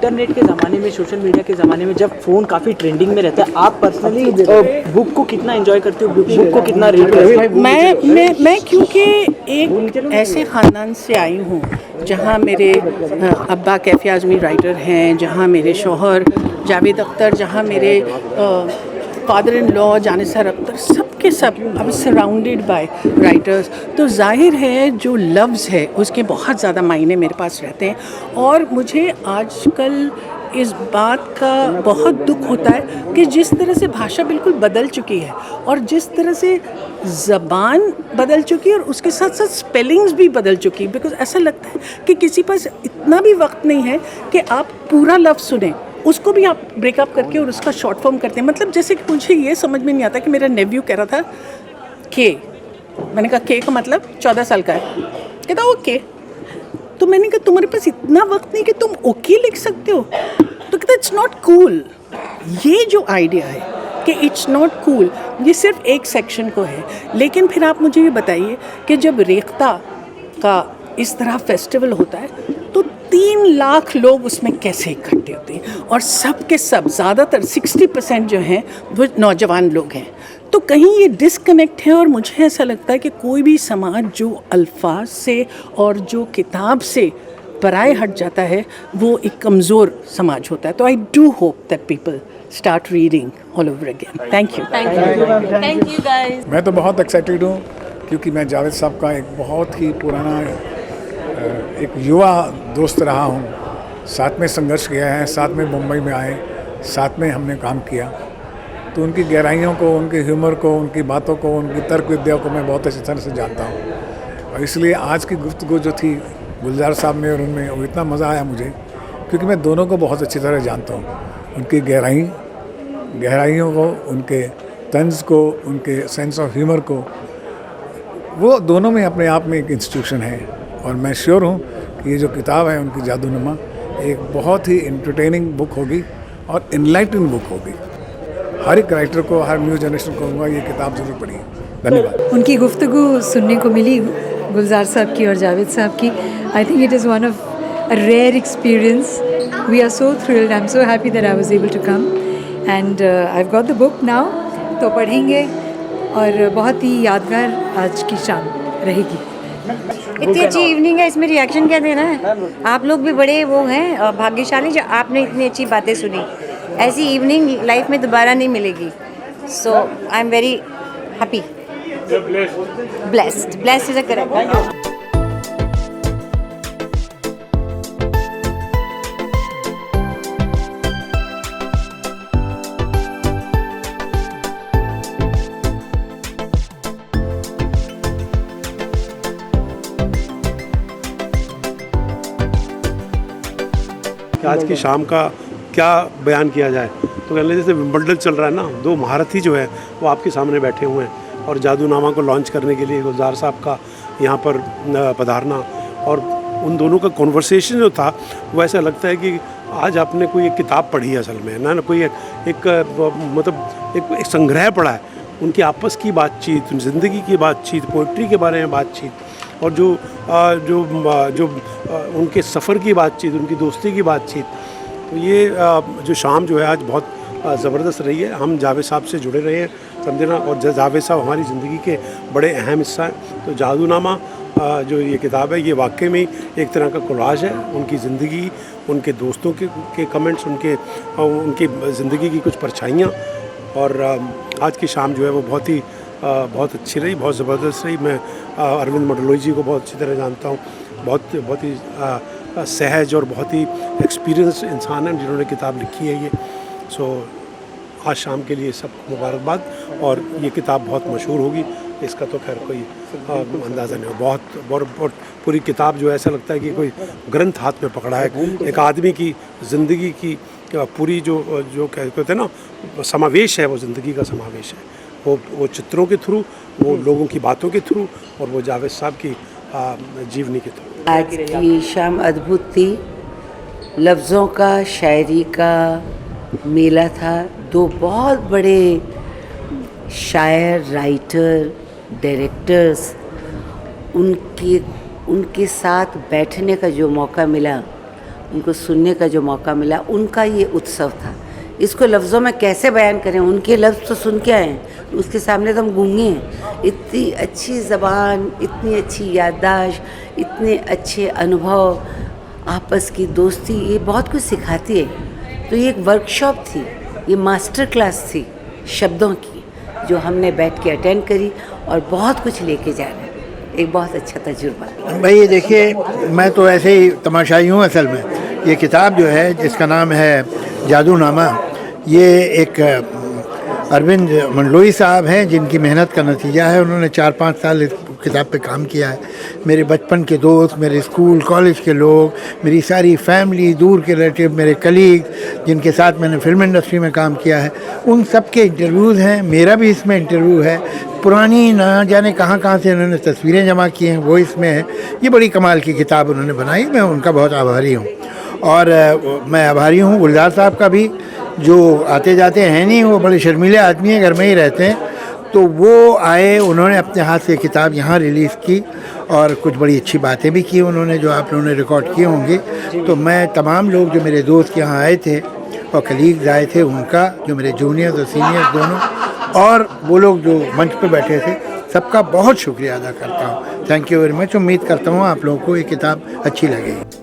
Internet के ज़माने में, सोशल मीडिया के ज़माने में, जब फ़ोन काफ़ी ट्रेंडिंग में रहता है, आप पर्सनली बुक को कितना एंजॉय करते हो, बुक को कितना रीड करते हो? मैं क्योंकि एक ऐसे ख़ानदान से आई हूँ जहाँ मेरे अब्बा कैफ़ी आज़मी राइटर हैं, जहाँ मेरे शौहर जावेद अख्तर, जहाँ मेरे father in law Jannisar Akhtar, सब के सब अब सराउंडेड बाय राइटर्स, तो जाहिर है जो लफ्ज़ है उसके बहुत ज़्यादा मायने मेरे पास रहते हैं। और मुझे आजकल इस बात का बहुत दुख होता है कि जिस तरह से भाषा बिल्कुल बदल चुकी है और जिस तरह से ज़बान बदल चुकी है और उसके साथ साथ स्पेलिंग्स भी बदल चुकी है। बिकॉज ऐसा लगता है कि किसी पास इतना भी वक्त नहीं है कि आप पूरा लफ्ज़ सुने, उसको भी आप ब्रेकअप करके और उसका शॉर्ट फॉर्म करते हैं। मतलब जैसे कि मुझे ये समझ में नहीं आता कि मेरा नेव्यू कह रहा था के, मैंने कहा के का मतलब 14 साल का है, कहता ओके। तो मैंने कहा तुम्हारे पास इतना वक्त नहीं कि तुम ओके लिख सकते हो, तो कहता इट्स नॉट कूल। ये जो आइडिया है कि इट्स नॉट कूल, ये सिर्फ एक सेक्शन को है। लेकिन फिर आप मुझे ये बताइए कि जब रेख्ता का इस तरह फेस्टिवल होता है तो 3 लाख लोग उसमें कैसे इकट्ठे होते हैं, और सब के सब ज़्यादातर 60% जो हैं वो नौजवान लोग हैं। तो कहीं ये डिस्कनेक्ट है, और मुझे ऐसा लगता है कि कोई भी समाज जो अल्फाज से और जो किताब से पराए हट जाता है वो एक कमज़ोर समाज होता है। तो I do hope that people start reading all over again. Thank you guys. मैं तो बहुत एक्साइटेड हूँ क्योंकि मैं जावेद साहब का एक बहुत ही पुराना एक युवा दोस्त रहा हूँ। साथ में संघर्ष किया है, साथ में मुंबई में आए, साथ में हमने काम किया। तो उनकी गहराइयों को, उनके ह्यूमर को, उनकी बातों को, उनकी तर्क विद्या को मैं बहुत अच्छी तरह से जानता हूँ। और इसलिए आज की गुफ्तगू जो थी गुलजार साहब में और उनमें, वो इतना मज़ा आया मुझे क्योंकि मैं दोनों को बहुत अच्छी तरह जानता हूँ। उनकी गहराइयों को, उनके तंज को, उनके सेंस ऑफ ह्यूमर को, वो दोनों में अपने आप में एक इंस्टीट्यूशन है। और मैं श्योर हूँ कि ये जो किताब है उनकी जादूनुमा एक बहुत ही एंटरटेनिंग बुक होगी और इनलाइटनिंग बुक होगी। हर एक राइटर को, हर न्यू जनरेशन को कहूँगा ये किताब जरूर पढ़िए। धन्यवाद। उनकी गुफ्तगू सुनने को मिली गुलजार साहब की और जावेद साहब की। I think it is one of a rare experience. We are so thrilled, I am so happy that I was able to come and I have got the book now. तो पढ़ेंगे और बहुत ही यादगार आज की शाम रहेगी। इतनी अच्छी इवनिंग है, इसमें रिएक्शन क्या देना है? आप लोग भी बड़े वो हैं भाग्यशाली जो आपने इतनी अच्छी बातें सुनी। ऐसी इवनिंग लाइफ में दोबारा नहीं मिलेगी। So I am very happy. Blessed is a correct. आज की शाम का क्या बयान किया जाए, तो कहने जैसे विंबलडन चल रहा है ना, 2 महारथी जो है वो आपके सामने बैठे हुए हैं और जादूनामा को लॉन्च करने के लिए गुलजार साहब का यहाँ पर पधारना और उन दोनों का कॉन्वर्सेशन जो था वो ऐसा लगता है कि आज आपने कोई एक किताब पढ़ी है असल में ना, कोई एक संग्रह पढ़ा है। उनकी आपस की बातचीत, ज़िंदगी की बातचीत, पोइट्री के बारे में बातचीत और जो उनके सफ़र की बातचीत, उनकी दोस्ती की बातचीत। तो ये जो शाम जो है आज बहुत ज़बरदस्त रही है। हम जावेद साहब से जुड़े रहे हैं, समझे ना, और जावेद साहब हमारी ज़िंदगी के बड़े अहम हिस्सा हैं। तो जादूनामा जो ये किताब है ये वाकई में एक तरह का कोलाज है। उनकी ज़िंदगी, उनके दोस्तों के कमेंट्स, उनकी ज़िंदगी की कुछ परछाइयाँ। और आज की शाम जो है वो बहुत अच्छी रही, बहुत ज़बरदस्त रही। मैं अरविंद मडलोई जी को बहुत अच्छी तरह जानता हूँ। बहुत ही सहज और बहुत ही एक्सपीरियंस इंसान हैं जिन्होंने किताब लिखी है ये। सो आज शाम के लिए सबको मुबारकबाद। और ये किताब बहुत मशहूर होगी, इसका तो खैर कोई अंदाज़ा नहीं हो। बहुत पूरी किताब जो है ऐसा लगता है कि कोई ग्रंथ हाथ में पकड़ा है। एक आदमी की ज़िंदगी की पूरी जो कहते हैं ना समावेश है, वो ज़िंदगी का समावेश है। वो चित्रों के थ्रू, वो लोगों की बातों के थ्रू और वो जावेद साहब की जीवनी के थ्रू। आज की शाम अद्भुत थी। लफ्ज़ों का, शायरी का मेला था। 2 बहुत बड़े शायर, राइटर, डायरेक्टर्स, उनके साथ बैठने का जो मौका मिला उनको सुनने का जो मौका मिला, उनका ये उत्सव था। इसको लफ्ज़ों में कैसे बयान करें, उनके लफ्ज़ तो सुन के आए हैं, उसके सामने तो हम गूंगे हैं। इतनी अच्छी ज़बान, इतनी अच्छी याददाश्त, इतने अच्छे अनुभव, आपस की दोस्ती, ये बहुत कुछ सिखाती है। तो ये एक वर्कशॉप थी, ये मास्टर क्लास थी शब्दों की, जो हमने बैठ के अटेंड करी और बहुत कुछ लेके जा रहे हैं। एक बहुत अच्छा तजुर्बा। भाई देखिए, मैं तो ऐसे ही तमाशाई हूँ असल में। ये किताब जो है, जिसका नाम है जादूनामा, ये एक अरविंद मंडलोई साहब हैं, जिनकी मेहनत का नतीजा है। उन्होंने 4-5 साल इस किताब पे काम किया है। मेरे बचपन के दोस्त, मेरे स्कूल कॉलेज के लोग, मेरी सारी फैमिली, दूर के रिलेटिव, मेरे कलीग जिनके साथ मैंने फिल्म इंडस्ट्री में काम किया है, उन सब के इंटरव्यूज़ हैं। मेरा भी इसमें इंटरव्यू है। पुरानी ना जाने कहाँ से उन्होंने तस्वीरें जमा की हैं, वो इसमें है। ये बड़ी कमाल की किताब उन्होंने बनाई, मैं उनका बहुत आभारी हूँ। और मैं आभारी हूँ गुलजार साहब का भी, जो आते जाते हैं नहीं, वो बड़े शर्मीले आदमी हैं, घर में ही रहते हैं। तो वो आए, उन्होंने अपने हाथ से किताब यहाँ रिलीज़ की और कुछ बड़ी अच्छी बातें भी की उन्होंने, जो आप लोगों ने रिकॉर्ड किए होंगे। तो मैं तमाम लोग जो मेरे दोस्त यहाँ आए थे और कलीग्स आए थे, उनका, जो मेरे जूनियर्स और सीनियर्स दोनों, और वो लोग जो मंच पे बैठे थे, सबका बहुत शुक्रिया अदा करता हूँ। Thank you very much. उम्मीद करता हूँ आप लोगों को ये किताब अच्छी लगेगी।